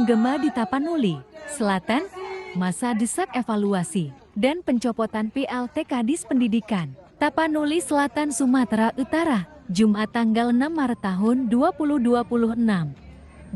menggema di Tapanuli Selatan, masa desak evaluasi dan pencopotan PLT Kadis Pendidikan Tapanuli Selatan Sumatera Utara, Jumat tanggal 6 Maret tahun 2026.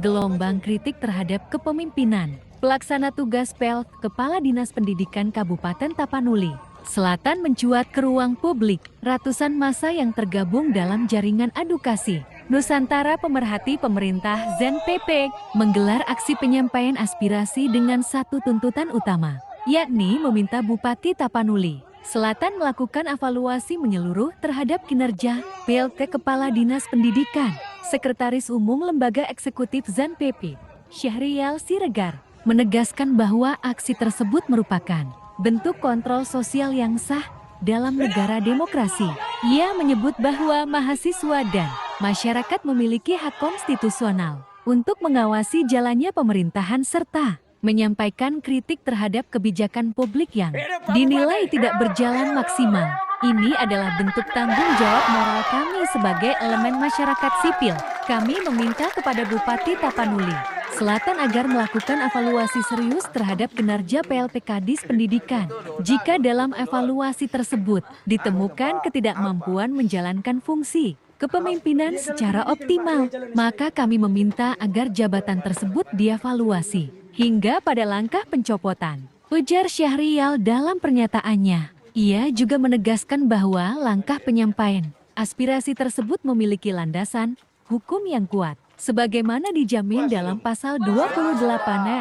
Gelombang kritik terhadap kepemimpinan pelaksana tugas PLT Kepala Dinas Pendidikan Kabupaten Tapanuli Selatan mencuat ke ruang publik. Ratusan massa yang tergabung dalam jaringan advokasi Nusantara Pemerhati Pemerintah ZPP menggelar aksi penyampaian aspirasi dengan satu tuntutan utama, yakni meminta Bupati Tapanuli Selatan melakukan evaluasi menyeluruh terhadap kinerja PLT Kepala Dinas Pendidikan. Sekretaris Umum Lembaga Eksekutif ZPP, Syahrial Siregar, menegaskan bahwa aksi tersebut merupakan bentuk kontrol sosial yang sah dalam negara demokrasi. Ia menyebut bahwa mahasiswa dan masyarakat memiliki hak konstitusional untuk mengawasi jalannya pemerintahan serta menyampaikan kritik terhadap kebijakan publik yang dinilai tidak berjalan maksimal. Ini adalah bentuk tanggung jawab moral kami sebagai elemen masyarakat sipil. Kami meminta kepada Bupati Tapanuli Selatan agar melakukan evaluasi serius terhadap kinerja PLT Kadis Pendidikan. Jika dalam evaluasi tersebut ditemukan ketidakmampuan menjalankan fungsi kepemimpinan secara optimal, maka kami meminta agar jabatan tersebut dievaluasi hingga pada langkah pencopotan, ujar Syahrial dalam pernyataannya. Ia juga menegaskan bahwa langkah penyampaian aspirasi tersebut memiliki landasan hukum yang kuat, sebagaimana dijamin dalam pasal 28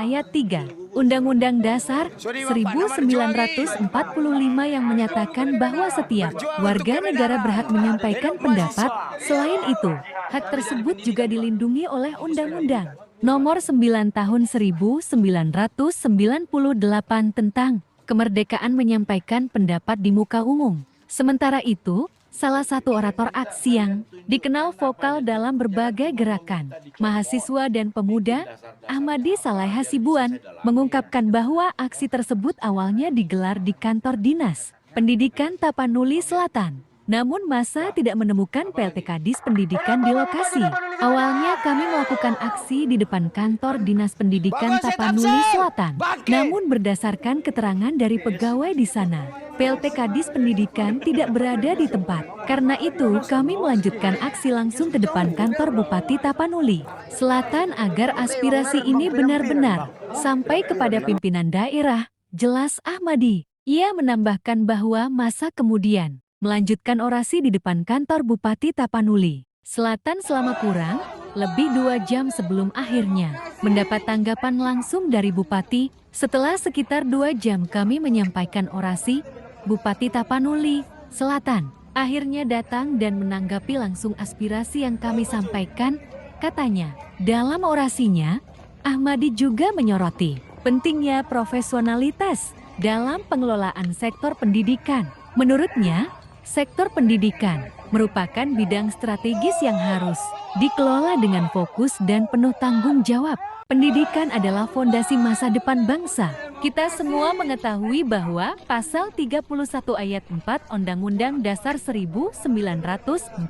ayat 3 Undang-Undang Dasar 1945 yang menyatakan bahwa setiap warga negara berhak menyampaikan pendapat. Selain itu, hak tersebut juga dilindungi oleh Undang-Undang Nomor 9 Tahun 1998 tentang kemerdekaan menyampaikan pendapat di muka umum. Sementara itu, salah satu orator aksi yang dikenal vokal dalam berbagai gerakan mahasiswa dan pemuda, Ahmadi Saleh Hasibuan, mengungkapkan bahwa aksi tersebut awalnya digelar di kantor Dinas Pendidikan Tapanuli Selatan. Namun massa tidak menemukan PLT Kadis Pendidikan di lokasi. Awalnya kami melakukan aksi di depan kantor Dinas Pendidikan Tapanuli Selatan. Namun berdasarkan keterangan dari pegawai di sana, PLT Kadis Pendidikan tidak berada di tempat. Karena itu kami melanjutkan aksi langsung ke depan kantor Bupati Tapanuli Selatan agar aspirasi ini benar-benar sampai kepada pimpinan daerah, jelas Ahmadi. Ia menambahkan bahwa massa kemudian melanjutkan orasi di depan kantor Bupati Tapanuli Selatan selama kurang lebih 2 jam sebelum akhirnya mendapat tanggapan langsung dari Bupati. Setelah sekitar 2 jam kami menyampaikan orasi, Bupati Tapanuli Selatan akhirnya datang dan menanggapi langsung aspirasi yang kami sampaikan. Katanya, dalam orasinya, Ahmadi juga menyoroti pentingnya profesionalitas dalam pengelolaan sektor pendidikan. Menurutnya, sektor pendidikan merupakan bidang strategis yang harus dikelola dengan fokus dan penuh tanggung jawab. Pendidikan adalah fondasi masa depan bangsa. Kita semua mengetahui bahwa pasal 31 ayat 4 Undang-Undang Dasar 1945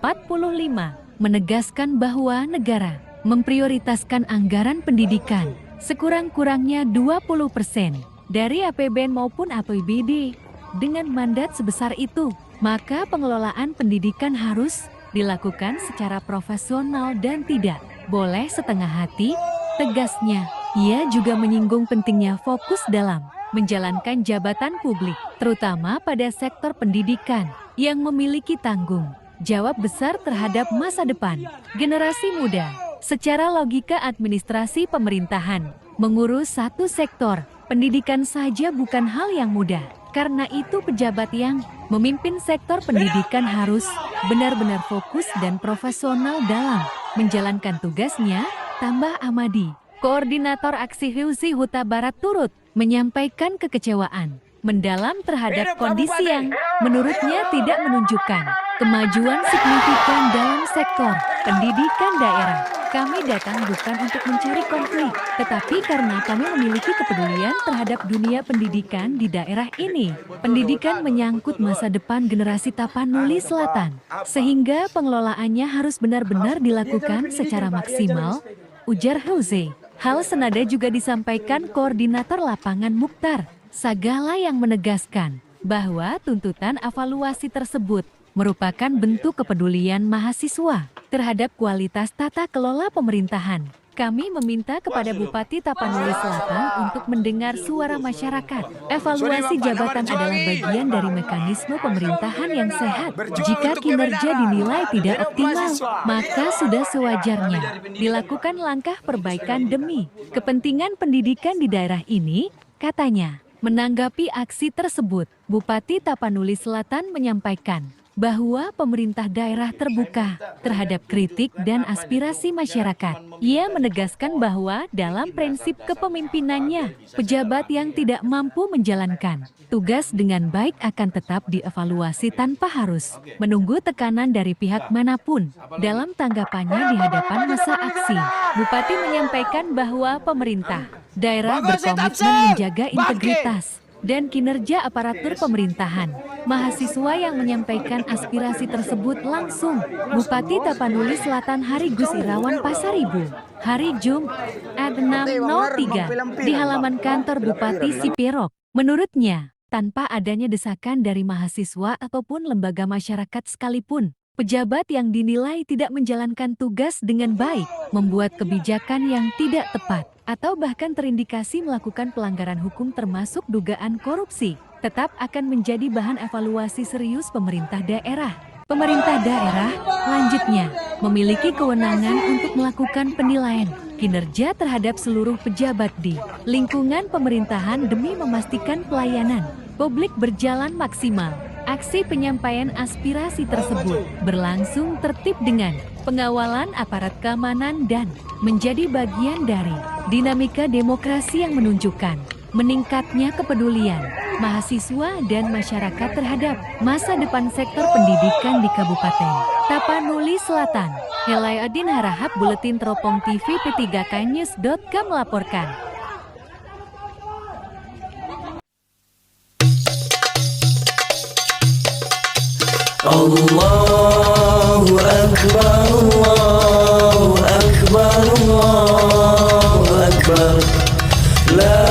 menegaskan bahwa negara memprioritaskan anggaran pendidikan sekurang-kurangnya 20% dari APBN maupun APBD. Dengan mandat sebesar itu, maka pengelolaan pendidikan harus dilakukan secara profesional dan tidak boleh setengah hati, tegasnya. Ia juga menyinggung pentingnya fokus dalam menjalankan jabatan publik, terutama pada sektor pendidikan yang memiliki tanggung jawab besar terhadap masa depan generasi muda. Secara logika administrasi pemerintahan, mengurus satu sektor pendidikan saja bukan hal yang mudah. Karena itu pejabat yang memimpin sektor pendidikan harus benar-benar fokus dan profesional dalam menjalankan tugasnya, tambah Ahmadi. Koordinator aksi HUSI Huta Barat turut menyampaikan kekecewaan mendalam terhadap kondisi yang menurutnya tidak menunjukkan kemajuan signifikan dalam sektor pendidikan daerah. Kami datang bukan untuk mencari konflik, tetapi karena kami memiliki kepedulian terhadap dunia pendidikan di daerah ini. Pendidikan menyangkut masa depan generasi Tapanuli Selatan, sehingga pengelolaannya harus benar-benar dilakukan secara maksimal, ujar Jose. Hal senada juga disampaikan Koordinator Lapangan Mukhtar Sagala yang menegaskan bahwa tuntutan evaluasi tersebut merupakan bentuk kepedulian mahasiswa terhadap kualitas tata kelola pemerintahan. Kami meminta kepada Bupati Tapanuli Selatan untuk mendengar suara masyarakat. Evaluasi jabatan adalah bagian dari mekanisme pemerintahan yang sehat. Jika kinerja dinilai tidak optimal, maka sudah sewajarnya dilakukan langkah perbaikan demi kepentingan pendidikan di daerah ini, katanya. Menanggapi aksi tersebut, Bupati Tapanuli Selatan menyampaikan bahwa pemerintah daerah terbuka terhadap kritik dan aspirasi masyarakat. Ia menegaskan bahwa dalam prinsip kepemimpinannya, pejabat yang tidak mampu menjalankan tugas dengan baik akan tetap dievaluasi tanpa harus menunggu tekanan dari pihak manapun. Dalam tanggapannya di hadapan masa aksi, Bupati menyampaikan bahwa pemerintah daerah berkomitmen menjaga integritas dan kinerja aparatur pemerintahan. Mahasiswa yang menyampaikan aspirasi tersebut langsung Bupati Tapanuli Selatan Harigus Irawan Pasaribu, hari Jumat 6.03 di halaman kantor Bupati Sipirok. Menurutnya, tanpa adanya desakan dari mahasiswa ataupun lembaga masyarakat sekalipun, pejabat yang dinilai tidak menjalankan tugas dengan baik, membuat kebijakan yang tidak tepat, atau bahkan terindikasi melakukan pelanggaran hukum termasuk dugaan korupsi, tetap akan menjadi bahan evaluasi serius pemerintah daerah. Pemerintah daerah, lanjutnya, memiliki kewenangan untuk melakukan penilaian kinerja terhadap seluruh pejabat di lingkungan pemerintahan demi memastikan pelayanan publik berjalan maksimal. Aksi penyampaian aspirasi tersebut berlangsung tertib dengan pengawalan aparat keamanan dan menjadi bagian dari dinamika demokrasi yang menunjukkan meningkatnya kepedulian mahasiswa dan masyarakat terhadap masa depan sektor pendidikan di Kabupaten Tapanuli Selatan. Helayadin Harahap, Buletin Teropong TV, P3knews.com melaporkan. Allahu Akbar, Allahu Akbar, Allahu Akbar. La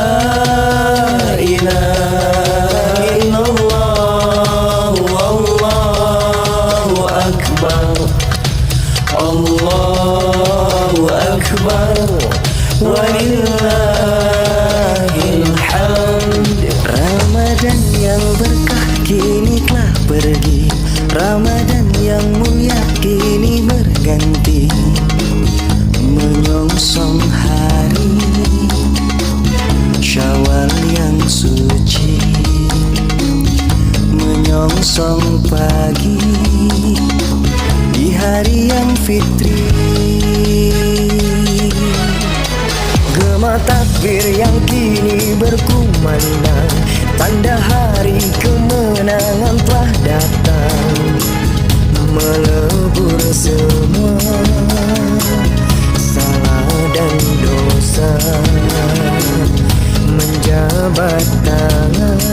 ilaha illallah, Allahu Akbar. Allahu Akbar, walillahil hamd. Ramadan yang berkah kini telah pergi, Ramadan yang mulia kini berganti, menyongsong hari Syawal yang suci, menyongsong pagi di hari yang fitri. Gema takbir yang kini berkumandang, tanda hari kemenangan telah datang, melebur semua salah dan dosa, menjabat tangan